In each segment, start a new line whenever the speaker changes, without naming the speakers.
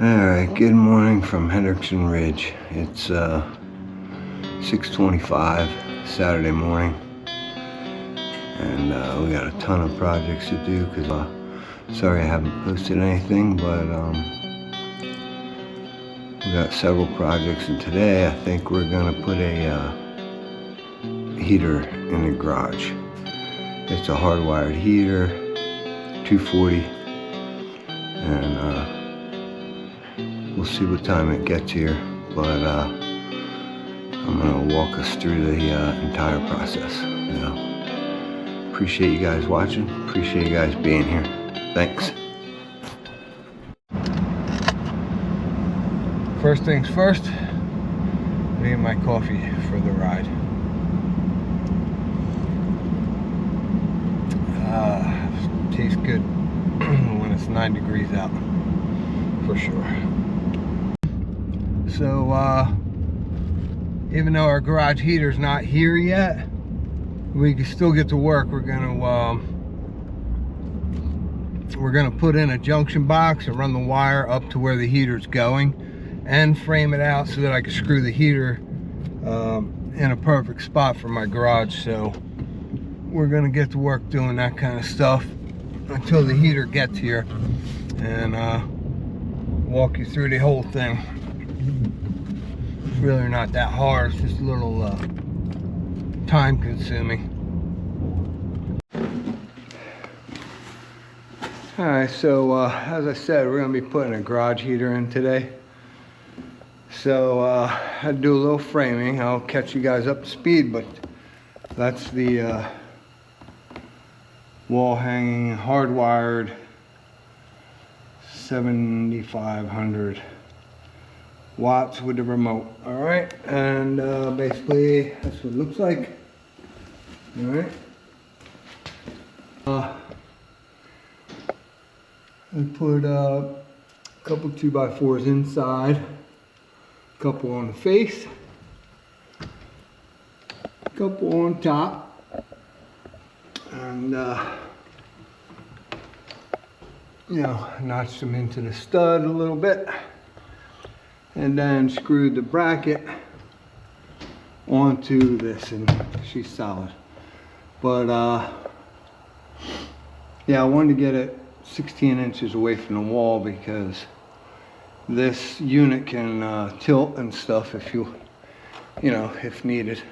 Alright, good morning from Hendrickson Ridge. It's 6:25 Saturday morning, and we got a ton of projects to do because sorry I haven't posted anything, but we got several projects, and today I think we're gonna put a heater in the garage. It's a hardwired heater, 240, and we'll see what time it gets here, but I'm gonna walk us through the entire process. Appreciate you guys watching. Appreciate you guys being here. Thanks. First things first, I need my coffee for the ride. Tastes good when it's 9 degrees out, for sure. So even though our garage heater's not here yet, we can still get to work. We're gonna put in a junction box and run the wire up to where the heater's going and frame it out so that I can screw the heater in a perfect spot for my garage. So we're gonna get to work doing that kind of stuff until the heater gets here, and walk you through the whole thing. It's really not that hard. It's just a little time consuming. Alright, so as I said, we're going to be putting a garage heater in today. So I had to do a little framing. I'll catch you guys up to speed, but that's the wall hanging hardwired 7500 watts with the remote. All right, and basically that's what it looks like. All right, I put a couple 2x4s inside, a couple on the face, a couple on top, and you know, notched them into the stud a little bit, and then screwed the bracket onto this, and she's solid. But yeah, I wanted to get it 16 inches away from the wall because this unit can tilt and stuff if you know, if needed.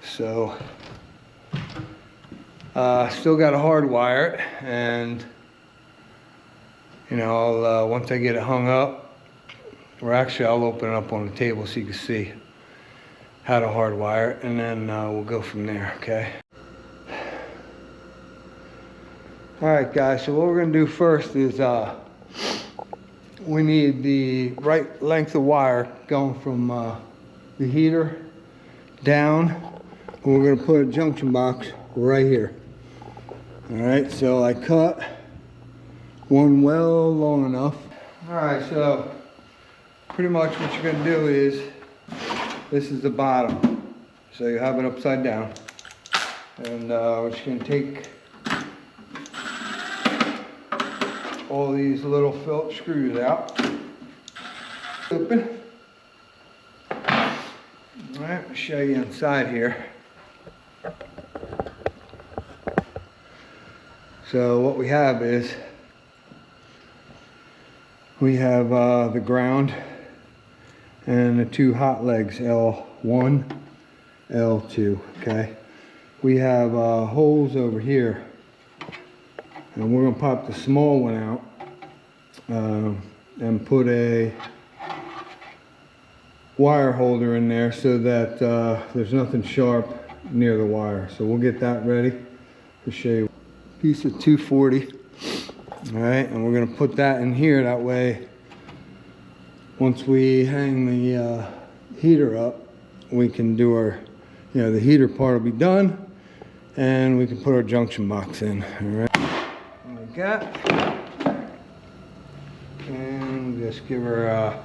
So still got to hardwire it, and you know, I'll once I get it hung up, or actually I'll open it up on the table so you can see how to hardwire it, and then we'll go from there. Okay. All right, guys, so what we're going to do first is we need the right length of wire going from the heater down, and we're going to put a junction box right here. All right, so I cut one well long enough. All right, so pretty much what you're going to do is, this is the bottom, so you have it upside down, and we're just going to take all these little Phillips screws out. Open. All right, I'll show you inside here. So what we have is, we have the ground and the two hot legs, L1, L2, okay? We have holes over here, and we're gonna pop the small one out and put a wire holder in there so that there's nothing sharp near the wire. So we'll get that ready to show you. Piece of 240. All right, and we're gonna put that in here. That way, once we hang the heater up, we can do our, you know, the heater part will be done, and we can put our junction box in. All right, like that, and just give her a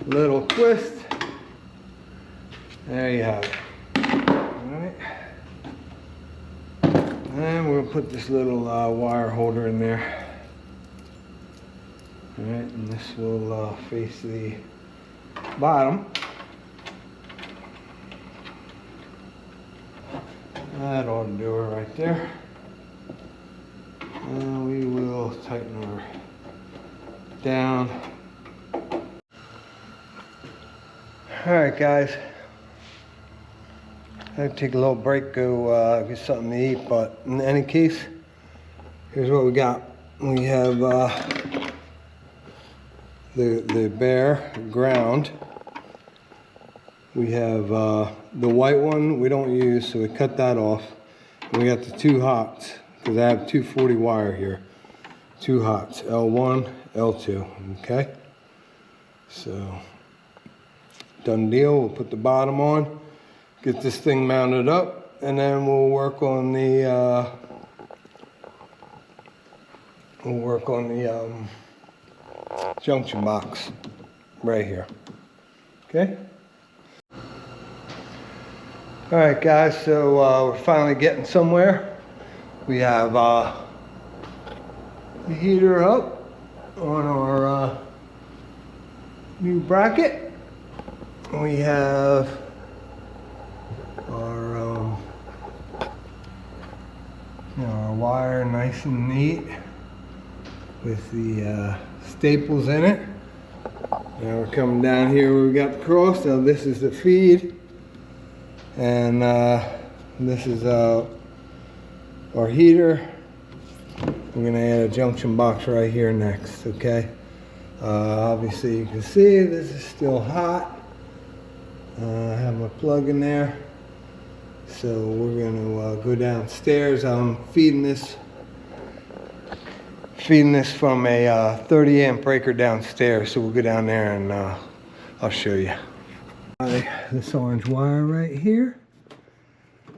little twist. There you have it. All right. And we'll put this little wire holder in there. Alright, and this will face the bottom. That ought to do her right there. And we will tighten her down. Alright guys, I have to take a little break, go get something to eat, but in any case, here's what we got. We have the bare ground. We have the white one we don't use, so we cut that off. And we got the two hots, because I have 240 wire here. Two hots, L1, L2, okay? So, done deal. We'll put the bottom on, get this thing mounted up, and then we'll work on the junction box right here. Okay. All right, guys. So we're finally getting somewhere. We have the heater up on our new bracket. We have our our wire nice and neat with the staples in it. Now we're coming down here where we got the cross. Now this is the feed, and this is our heater. We're gonna add a junction box right here next, okay? Obviously you can see this is still hot. I have my plug in there. So we're gonna go downstairs. I'm feeding this from a 30 amp breaker downstairs. So we'll go down there and I'll show you. This orange wire right here,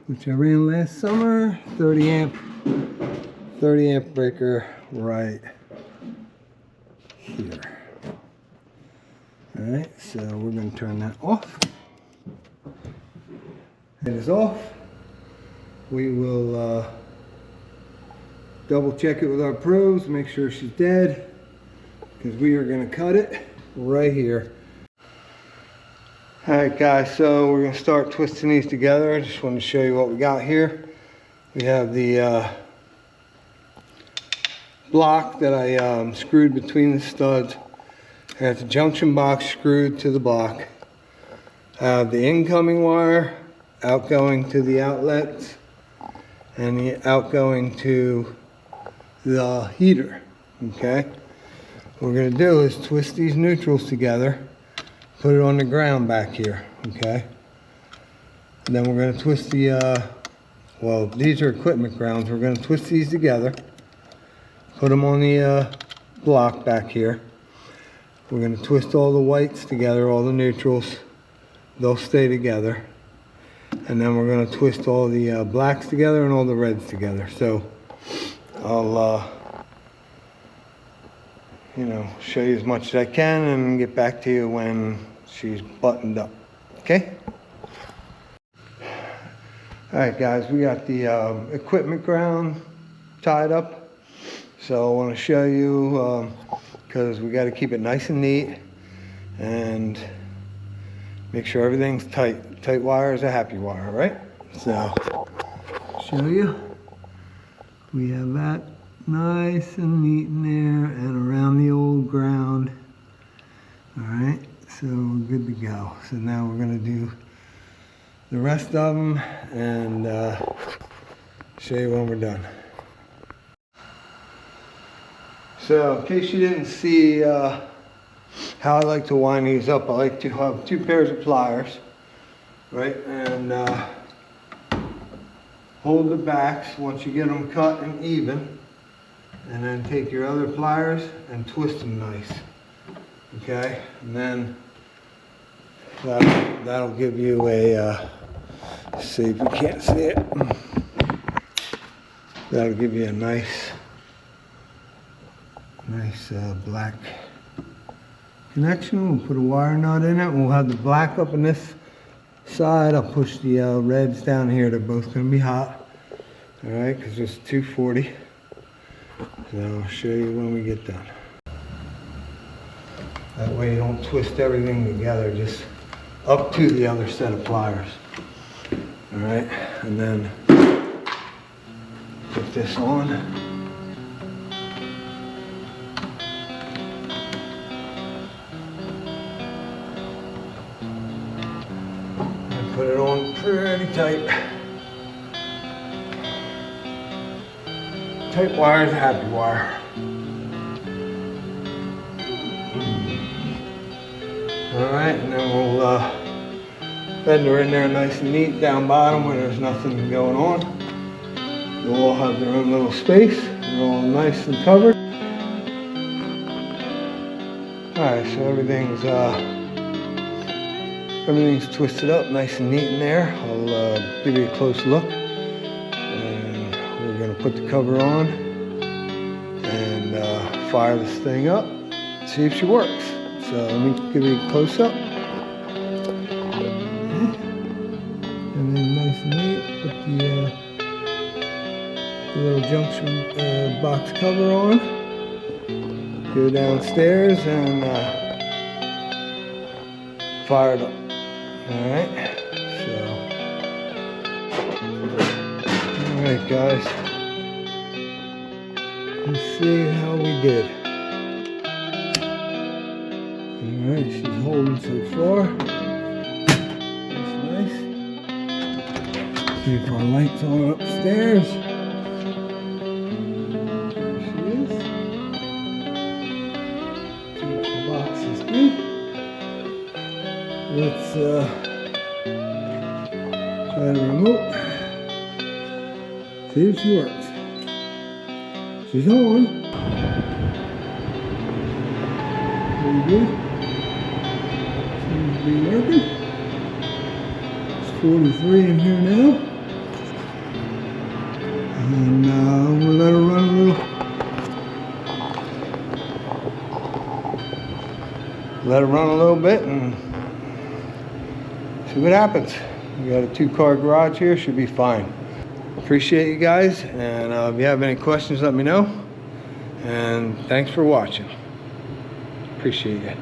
which I ran last summer, 30 amp breaker right here. All right, so we're going to turn that off. It is off. We will double check it with our pros, make sure she's dead, because we are going to cut it right here. Alright guys, so we're going to start twisting these together. I just want to show you what we got here. We have the block that I screwed between the studs. I got the junction box screwed to the block. I have the incoming wire outgoing to the outlets and the outgoing to the heater. Okay, what we're going to do is twist these neutrals together, put it on the ground back here. Okay, and then we're going to twist the well, these are equipment grounds. We're going to twist these together, put them on the block back here. We're going to twist all the whites together, all the neutrals. They'll stay together. And then we're going to twist all the blacks together and all the reds together. So I'll show you as much as I can and get back to you when she's buttoned up. Okay? Alright guys, we got the equipment ground tied up. So I want to show you, because we got to keep it nice and neat and make sure everything's tight. Tight wire is a happy wire, right? So, show you. We have that nice and neat in there and around the old ground. Alright, so we're good to go. So now we're going to do the rest of them and show you when we're done. So, in case you didn't see how I like to wind these up, I like to have 2 pairs of pliers, right, and hold the backs once you get them cut and even, and then take your other pliers and twist them nice, okay, and then that'll give you a, see if you can't see it, that'll give you a nice black connection. We'll put a wire nut in it. We'll have the black up on this side. I'll push the reds down here. They're both going to be hot. Alright, because it's 240. So I'll show you when we get done. That way you don't twist everything together, just up to the other set of pliers. All right, and then put this on. And put it on pretty tight. Tight wire is a happy wire. All right, and then we'll bend her in there nice and neat down bottom where there's nothing going on. They'll all have their own little space. They're all nice and covered. All right, so everything's twisted up nice and neat in there. I'll give you a close look. And we're gonna put the cover on and fire this thing up, see if she works. So let me give you a close up. And then nice and neat, put the little junction box cover on. Go downstairs and fire it up. All right, all right, guys. Let's see how we did. Alright, she's holding so far. That's nice. See if our lights are upstairs. There she is. See what the boxes do. Let's try the remote. See if she works. She's on. Pretty good. Seems to be working. It's 43 in here now. And we'll let her run a little. Let her run a little bit and see what happens. We got a 2-car garage here, should be fine. Appreciate you guys, and if you have any questions, let me know. And thanks for watching. Appreciate you.